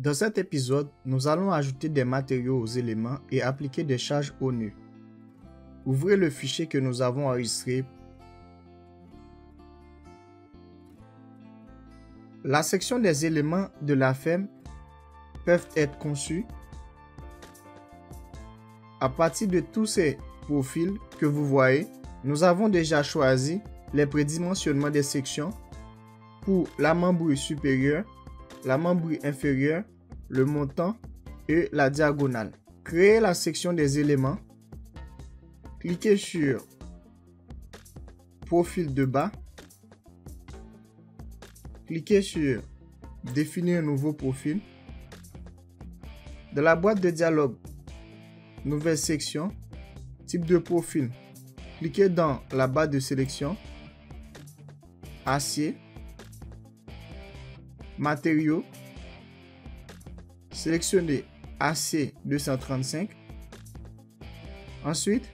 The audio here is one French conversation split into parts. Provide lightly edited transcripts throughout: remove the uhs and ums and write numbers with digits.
Dans cet épisode, nous allons ajouter des matériaux aux éléments et appliquer des charges aux nœuds. Ouvrez le fichier que nous avons enregistré. La section des éléments de la ferme peuvent être conçus à partir de tous ces profils que vous voyez. Nous avons déjà choisi les prédimensionnements des sections pour la membrure supérieure, la membrure inférieure, le montant et la diagonale. Créez la section des éléments. Cliquez sur Profil de bas. Cliquez sur Définir un nouveau profil. Dans la boîte de dialogue, Nouvelle section, Type de profil. Cliquez dans la barre de sélection, Acier, Matériaux. Sélectionnez Acier 235. Ensuite,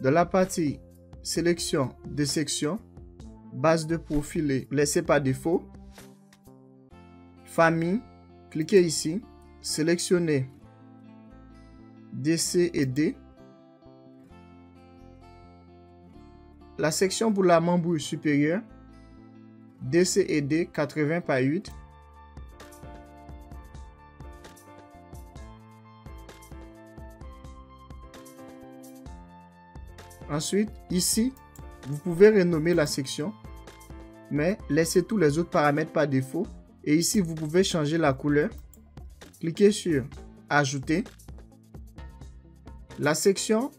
dans la partie Sélection de section, Base de profil laissée par défaut, Famille, cliquez ici, sélectionnez DC et D. La section pour la membrure supérieure, DC et D 80 par 8. Ensuite, ici, vous pouvez renommer la section, mais laissez tous les autres paramètres par défaut. Et ici, vous pouvez changer la couleur. Cliquez sur Ajouter. La section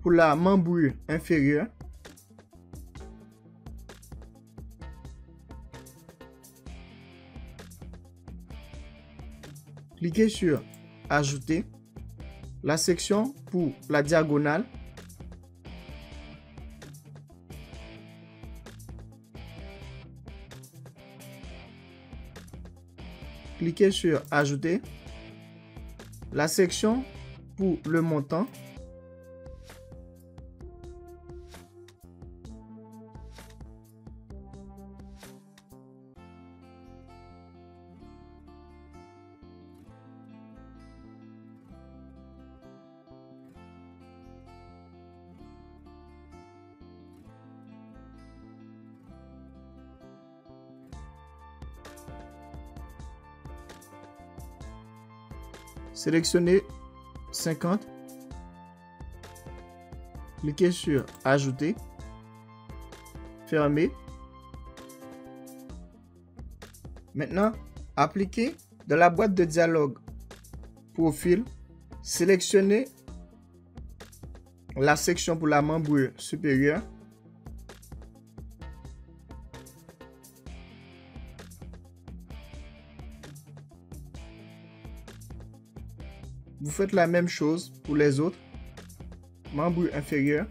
pour la membrure inférieure, cliquez sur Ajouter. La section pour la diagonale, cliquez sur Ajouter. La section pour le montant, sélectionnez 50. Cliquez sur Ajouter. Fermez. Maintenant, appliquez dans la boîte de dialogue Profil. Sélectionnez la section pour la membrure supérieure. Vous faites la même chose pour les autres. Membrure inférieure.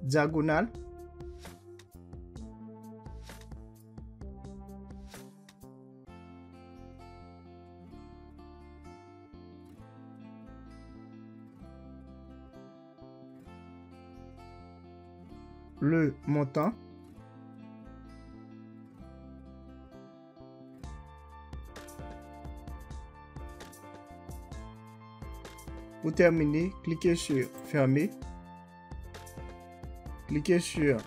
Diagonale. Le montant. Pour terminer, cliquez sur Fermer. Cliquez sur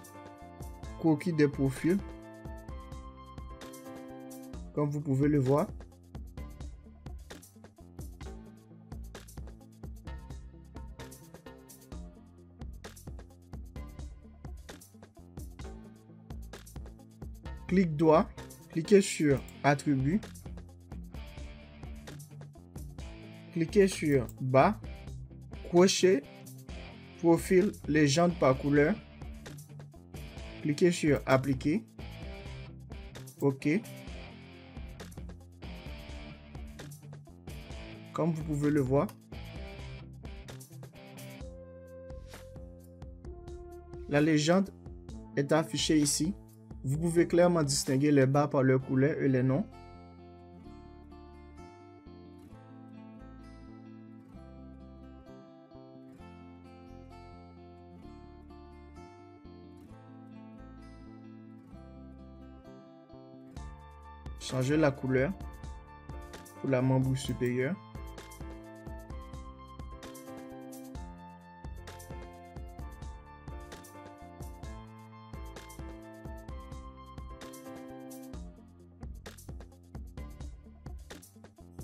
Coquille des profils. Comme vous pouvez le voir. Clic droit, cliquez sur Attributs. Cliquez sur Bas, Crochet, Profil, Légende par couleur. Cliquez sur Appliquer. OK. Comme vous pouvez le voir, la légende est affichée ici. Vous pouvez clairement distinguer les barres par leur couleur et les noms. changer la couleur pour la membrure supérieure.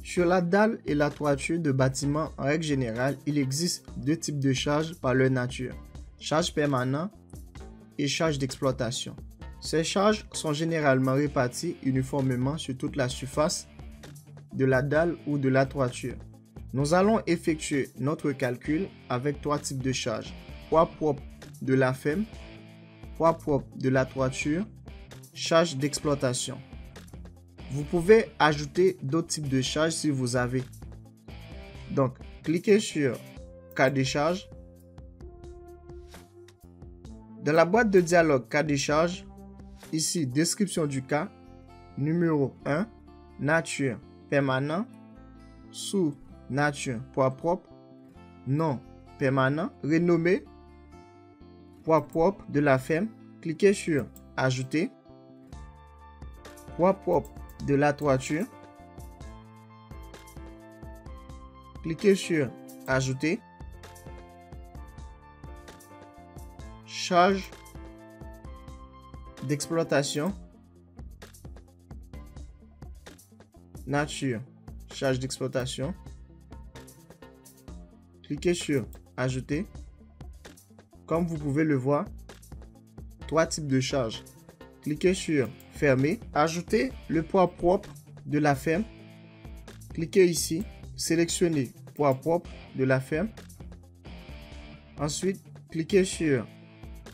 Sur la dalle et la toiture de bâtiments, en règle générale, il existe deux types de charges par leur nature, charge permanente et charge d'exploitation. Ces charges sont généralement réparties uniformément sur toute la surface de la dalle ou de la toiture. Nous allons effectuer notre calcul avec trois types de charges, poids propre de la ferme, poids propre de la toiture, charge d'exploitation. Vous pouvez ajouter d'autres types de charges si vous avez. Donc, cliquez sur cas de charge. Dans la boîte de dialogue cas de charge, ici description du cas, numéro 1, nature, permanent, sous nature, poids propre, non, permanent, renommé, poids propre de la ferme. Cliquez sur ajouter, poids propre de la toiture. Cliquez sur ajouter, charge d'exploitation, nature, charge d'exploitation. Cliquez sur ajouter. Comme vous pouvez le voir, trois types de charges. Cliquez sur fermer, ajouter le poids propre de la ferme. Cliquez ici, sélectionnez poids propre de la ferme. Ensuite, cliquez sur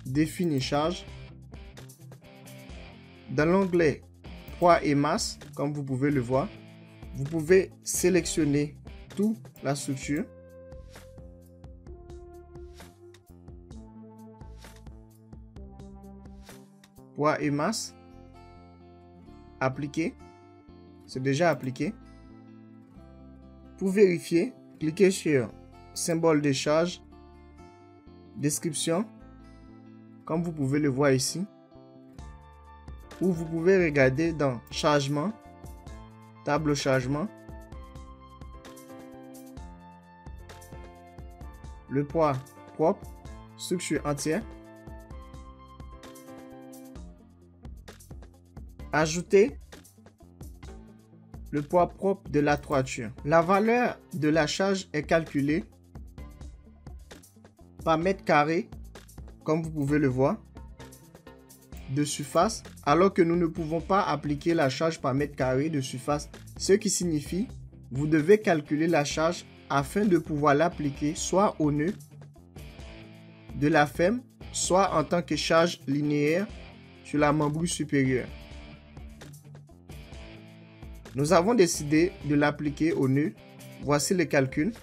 définir charge. Dans l'onglet poids et masse, comme vous pouvez le voir, vous pouvez sélectionner toute la structure. Poids et masse. Appliquer. C'est déjà appliqué. Pour vérifier, cliquez sur symbole de charge, description, comme vous pouvez le voir ici. Ou vous pouvez regarder dans chargement, tableau chargement, le poids propre, structure entière. Ajouter le poids propre de la toiture. La valeur de la charge est calculée par mètre carré, comme vous pouvez le voir, de surface, alors que nous ne pouvons pas appliquer la charge par mètre carré de surface, ce qui signifie vous devez calculer la charge afin de pouvoir l'appliquer soit au nœud de la ferme, soit en tant que charge linéaire sur la membrure supérieure. Nous avons décidé de l'appliquer au nœud. Voici le calcul.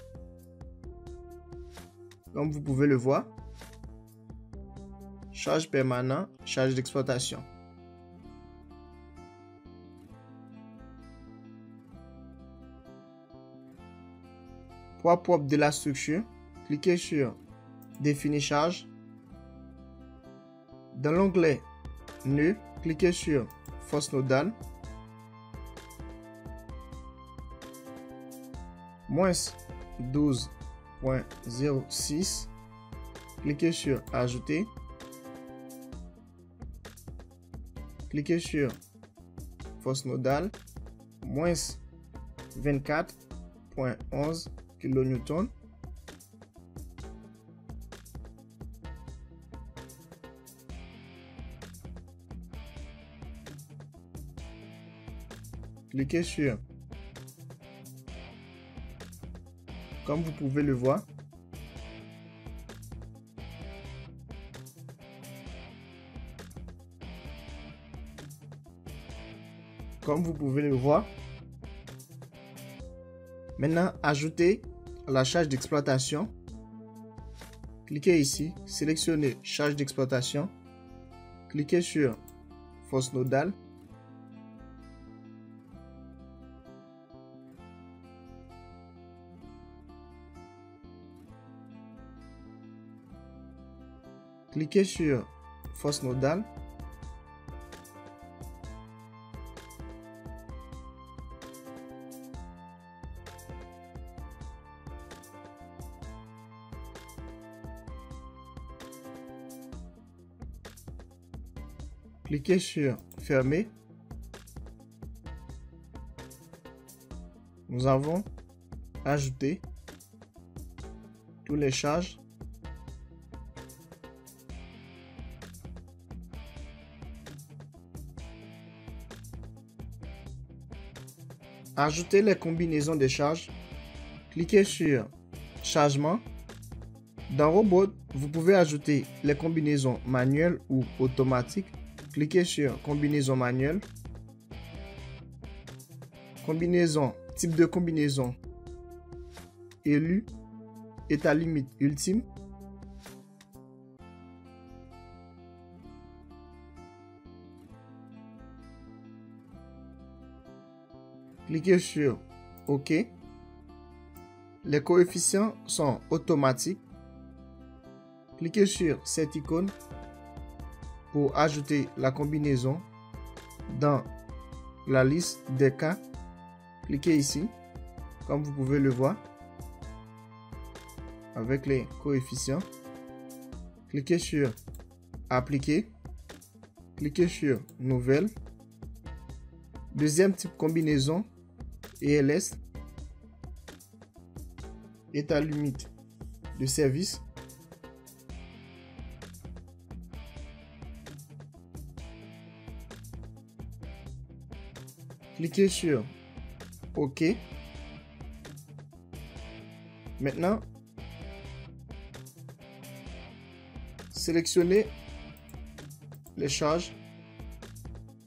Comme vous pouvez le voir. Charge permanente, charge d'exploitation. Poids propre de la structure. Cliquez sur définir charge. Dans l'onglet nœud, cliquez sur force nodale. Moins 12.06. Cliquez sur ajouter. Cliquez sur force nodale. Moins 24.11 kN. Cliquez sur, comme vous pouvez le voir, maintenant ajoutez la charge d'exploitation. Cliquez ici, sélectionnez charge d'exploitation, cliquez sur force nodale. Cliquez sur force nodale. Cliquez sur Fermer. Nous avons ajouté toutes les charges. Ajouter les combinaisons de charges. Cliquez sur Chargement. Dans Robot, vous pouvez ajouter les combinaisons manuelles ou automatiques. Cliquez sur Combinaison manuelle. Combinaison, type de combinaison élu, état limite ultime. Cliquez sur OK. Les coefficients sont automatiques. Cliquez sur cette icône pour ajouter la combinaison dans la liste des cas. Cliquez ici, comme vous pouvez le voir, avec les coefficients. Cliquez sur Appliquer. Cliquez sur Nouvelle. Deuxième type combinaison, ELS, état limite de service. Cliquez sur OK. Maintenant, sélectionnez les charges.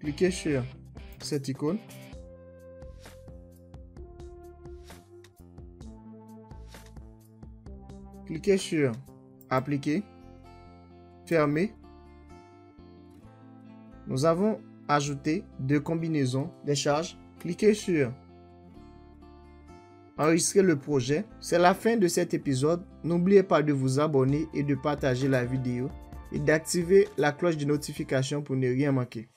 Cliquez sur cette icône. Cliquez sur Appliquer. Fermer. Nous avons ajouté deux combinaisons des charges. Cliquez sur Enregistrer le projet. C'est la fin de cet épisode. N'oubliez pas de vous abonner et de partager la vidéo et d'activer la cloche de notification pour ne rien manquer.